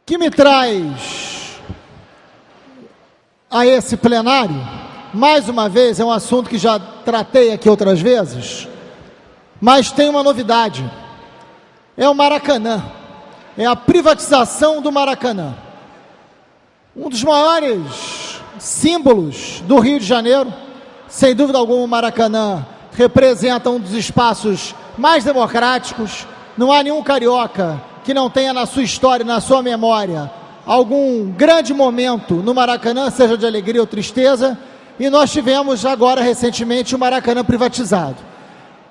que me traz a esse plenário, mais uma vez, é um assunto que já tratei aqui outras vezes, mas tem uma novidade, é o Maracanã, é a privatização do Maracanã. Um dos maiores símbolos do Rio de Janeiro, sem dúvida alguma, o Maracanã representa um dos espaços mais democráticos. Não há nenhum carioca que não tenha na sua história, na sua memória, algum grande momento no Maracanã, seja de alegria ou tristeza, e nós tivemos agora recentemente o Maracanã privatizado.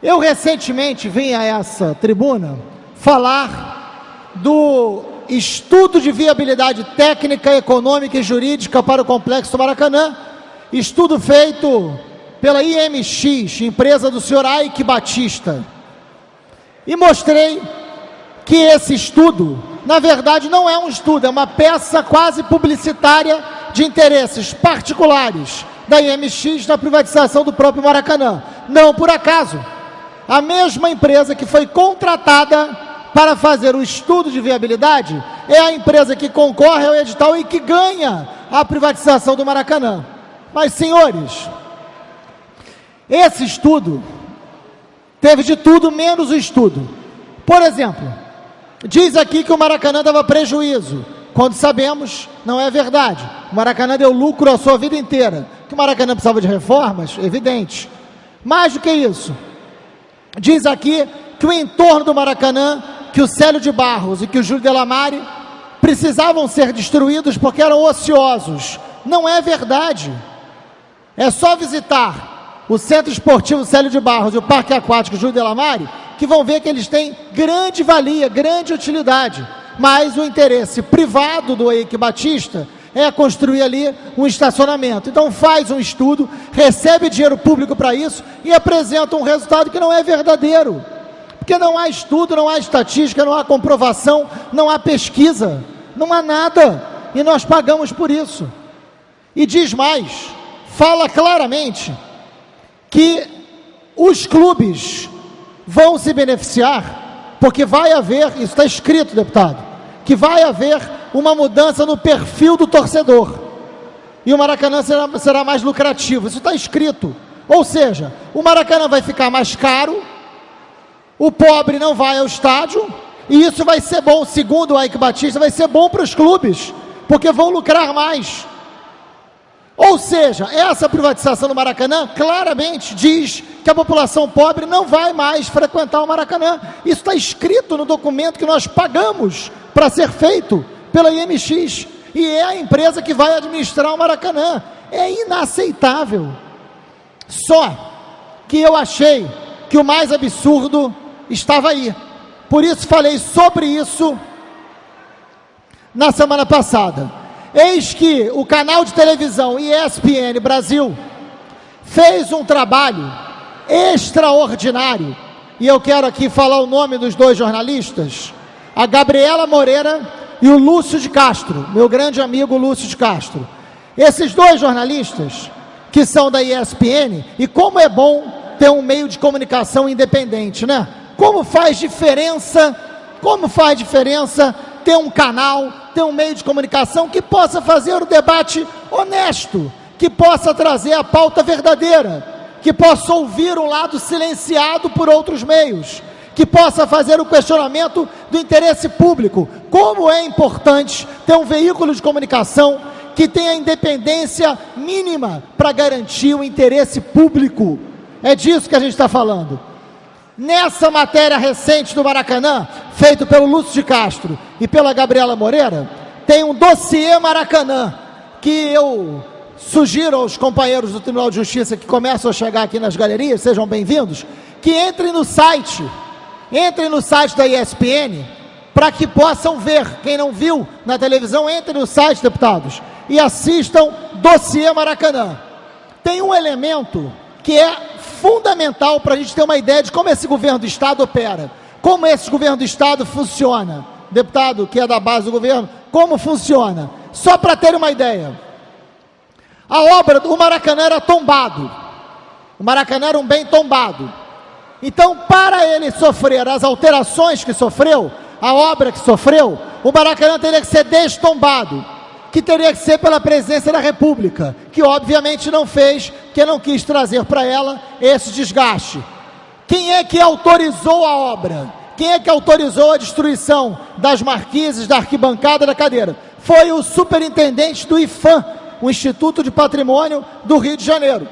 Eu recentemente vim a essa tribuna falar do estudo de viabilidade técnica, econômica e jurídica para o complexo do Maracanã, estudo feito pela IMX, empresa do senhor Ike Batista, e mostrei que esse estudo, na verdade, não é um estudo, é uma peça quase publicitária de interesses particulares da IMX na privatização do próprio Maracanã. Não por acaso, a mesma empresa que foi contratada para fazer o estudo de viabilidade é a empresa que concorre ao edital e que ganha a privatização do Maracanã. Mas, senhores, esse estudo teve de tudo menos o estudo. Por exemplo, diz aqui que o Maracanã dava prejuízo, quando sabemos, não é verdade. O Maracanã deu lucro a sua vida inteira. Que o Maracanã precisava de reformas? Evidente. Mais do que isso, diz aqui que o entorno do Maracanã, que o Célio de Barros e que o Júlio Delamare precisavam ser destruídos porque eram ociosos. Não é verdade. É só visitar o Centro Esportivo Célio de Barros e o Parque Aquático Júlio Delamare, que vão ver que eles têm grande valia, grande utilidade. Mas o interesse privado do Ike Batista é construir ali um estacionamento. Então faz um estudo, recebe dinheiro público para isso e apresenta um resultado que não é verdadeiro. Porque não há estudo, não há estatística, não há comprovação, não há pesquisa, não há nada. E nós pagamos por isso. E diz mais, fala claramente que os clubes vão se beneficiar, porque vai haver, isso está escrito, deputado, que vai haver uma mudança no perfil do torcedor. E o Maracanã será mais lucrativo, isso está escrito. Ou seja, o Maracanã vai ficar mais caro, o pobre não vai ao estádio, e isso vai ser bom, segundo o Ike Batista, vai ser bom para os clubes, porque vão lucrar mais. Ou seja, essa privatização do Maracanã claramente diz que a população pobre não vai mais frequentar o Maracanã. Isso está escrito no documento que nós pagamos para ser feito pela IMX. E é a empresa que vai administrar o Maracanã. É inaceitável. Só que eu achei que o mais absurdo estava aí. Por isso falei sobre isso na semana passada. Eis que o canal de televisão ESPN Brasil fez um trabalho extraordinário, e eu quero aqui falar o nome dos dois jornalistas, a Gabriela Moreira e o Lúcio de Castro, meu grande amigo Lúcio de Castro. Esses dois jornalistas, que são da ESPN, e como é bom ter um meio de comunicação independente, né? Como faz diferença ter um canal, ter um meio de comunicação que possa fazer o debate honesto, que possa trazer a pauta verdadeira, que possa ouvir um lado silenciado por outros meios, que possa fazer o questionamento do interesse público. Como é importante ter um veículo de comunicação que tenha independência mínima para garantir o interesse público. É disso que a gente está falando. Nessa matéria recente do Maracanã, feito pelo Lúcio de Castro e pela Gabriela Moreira, tem um dossiê Maracanã, que eu sugiro aos companheiros do Tribunal de Justiça que começam a chegar aqui nas galerias, sejam bem-vindos, que entrem no site da ESPN, para que possam ver. Quem não viu na televisão, entre no site, deputados, e assistam dossiê Maracanã. Tem um elemento que é fundamental para a gente ter uma ideia de como esse governo do Estado opera, como esse governo do Estado funciona. Deputado que é da base do governo, como funciona? Só para ter uma ideia, a obra do Maracanã era tombado, o Maracanã era um bem tombado. Então, para ele sofrer as alterações que sofreu, a obra que sofreu, o Maracanã teria que ser destombado, que teria que ser pela presidência da República, que obviamente não fez, que não quis trazer para ela esse desgaste. Quem é que autorizou a obra? Quem é que autorizou a destruição das marquises, da arquibancada, da cadeira? Foi o superintendente do IPHAN, o Instituto de Patrimônio do Rio de Janeiro.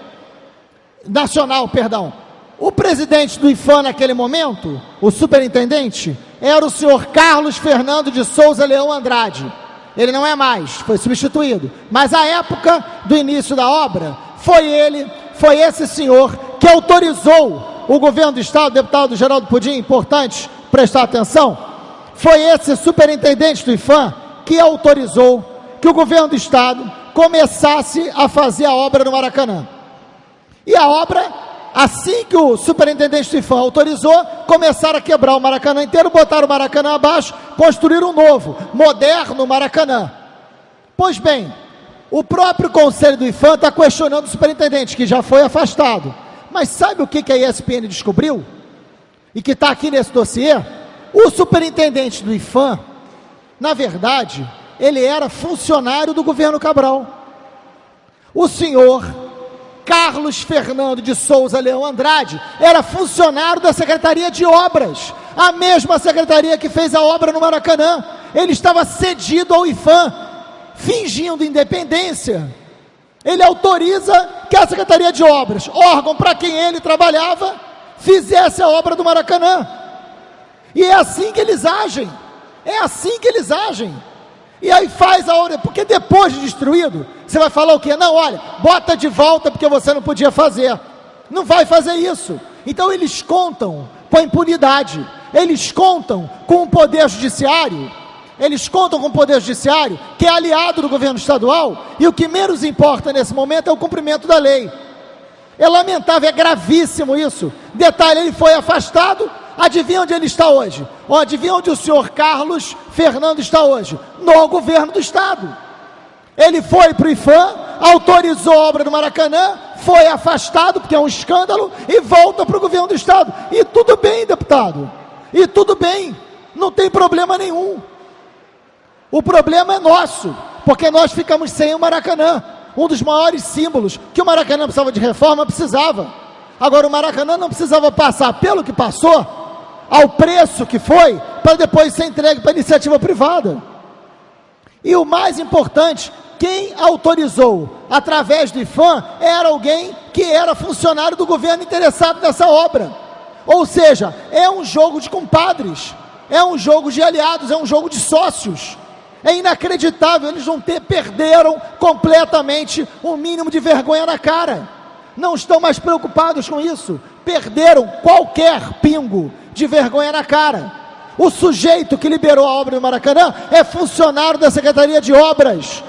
Nacional, perdão. O presidente do IPHAN naquele momento, o superintendente, era o senhor Carlos Fernando de Souza Leão Andrade. Ele não é mais, foi substituído. Mas à época do início da obra, foi ele, foi esse senhor que autorizou o governo do Estado, deputado Geraldo Pudim, importante prestar atenção, foi esse superintendente do IPHAN que autorizou que o governo do Estado começasse a fazer a obra no Maracanã. E a obra, assim que o superintendente do IPHAN autorizou, começaram a quebrar o Maracanã inteiro, botaram o Maracanã abaixo, construíram um novo, moderno Maracanã. Pois bem, o próprio conselho do IPHAN está questionando o superintendente, que já foi afastado. Mas sabe o que a ESPN descobriu? E que está aqui nesse dossiê? O superintendente do IPHAN, na verdade, ele era funcionário do governo Cabral. O senhor Carlos Fernando de Souza Leão Andrade era funcionário da Secretaria de Obras, a mesma secretaria que fez a obra no Maracanã. Ele estava cedido ao IPHAN, fingindo independência. Ele autoriza que a Secretaria de Obras, órgão para quem ele trabalhava, fizesse a obra do Maracanã. E é assim que eles agem. É assim que eles agem. E aí faz a obra, porque depois de destruído, você vai falar o quê? Não, olha, bota de volta porque você não podia fazer. Não vai fazer isso. Então eles contam com a impunidade. Eles contam com o Poder Judiciário. Eles contam com o Poder Judiciário, que é aliado do governo estadual, e o que menos importa nesse momento é o cumprimento da lei. É lamentável, é gravíssimo isso. Detalhe, ele foi afastado, adivinha onde ele está hoje? Adivinha onde o senhor Carlos Fernando está hoje? No governo do Estado. Ele foi para o IPHAN, autorizou a obra do Maracanã, foi afastado, porque é um escândalo, e volta para o governo do Estado. E tudo bem, deputado, e tudo bem, não tem problema nenhum. O problema é nosso, porque nós ficamos sem o Maracanã, um dos maiores símbolos, que o Maracanã precisava de reforma, precisava. Agora, o Maracanã não precisava passar pelo que passou, ao preço que foi, para depois ser entregue para a iniciativa privada. E o mais importante, quem autorizou, através do IPHAN, era alguém que era funcionário do governo interessado nessa obra. Ou seja, é um jogo de compadres, é um jogo de aliados, é um jogo de sócios. É inacreditável, eles perderam completamente o mínimo de vergonha na cara. Não estão mais preocupados com isso. Perderam qualquer pingo de vergonha na cara. O sujeito que liberou a obra do Maracanã é funcionário da Secretaria de Obras.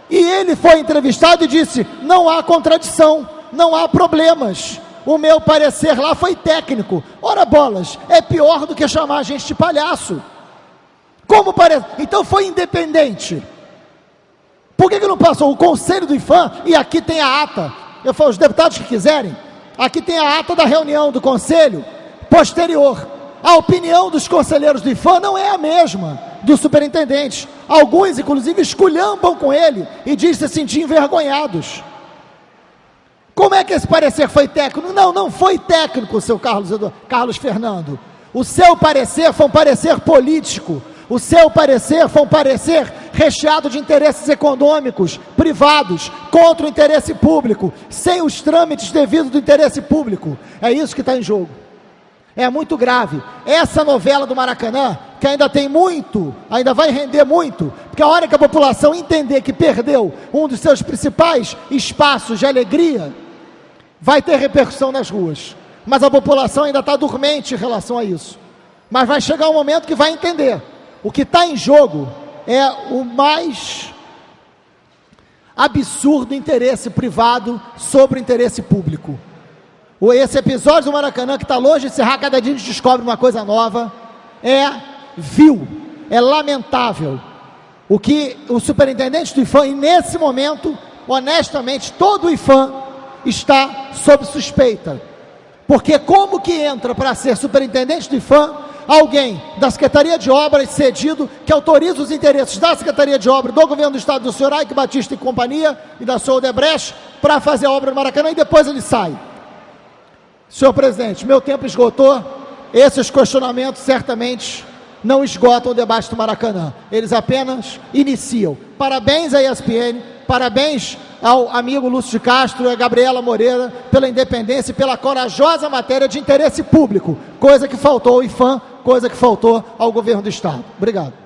E ele foi entrevistado e disse, não há contradição, não há problemas. O meu parecer lá foi técnico. Ora bolas, é pior do que chamar a gente de palhaço. Como parece? Então foi independente. Por que não passou? O conselho do IPHAN, e aqui tem a ata, eu falo, os deputados que quiserem, aqui tem a ata da reunião do conselho posterior. A opinião dos conselheiros do IPHAN não é a mesma do superintendente. Alguns, inclusive, esculhambam com ele e dizem se sentir envergonhados. Como é que esse parecer foi técnico? Não, não foi técnico, o seu Carlos Fernando. O seu parecer foi um parecer político. O seu parecer foi um parecer recheado de interesses econômicos, privados, contra o interesse público, sem os trâmites devidos do interesse público. É isso que está em jogo. É muito grave. Essa novela do Maracanã, que ainda tem muito, ainda vai render muito, porque a hora que a população entender que perdeu um dos seus principais espaços de alegria, vai ter repercussão nas ruas. Mas a população ainda está dormente em relação a isso. Mas vai chegar um momento que vai entender. O que está em jogo é o mais absurdo interesse privado sobre o interesse público. Esse episódio do Maracanã, que está longe de encerrar, cada dia a gente descobre uma coisa nova, é vil, é lamentável. O que o superintendente do IPHAN, e nesse momento, honestamente, todo o IPHAN está sob suspeita. Porque como que entra para ser superintendente do IPHAN alguém da Secretaria de Obras cedido que autoriza os interesses da Secretaria de Obras do Governo do Estado do senhor Ike Batista e companhia e da sua Odebrecht para fazer a obra no Maracanã e depois ele sai. Senhor presidente, meu tempo esgotou. Esses questionamentos certamente não esgotam o debate do Maracanã. Eles apenas iniciam. Parabéns à ESPN, parabéns ao amigo Lúcio de Castro e a Gabriela Moreira pela independência e pela corajosa matéria de interesse público, coisa que faltou ao IPHAN, coisa que faltou ao governo do Estado. Obrigado.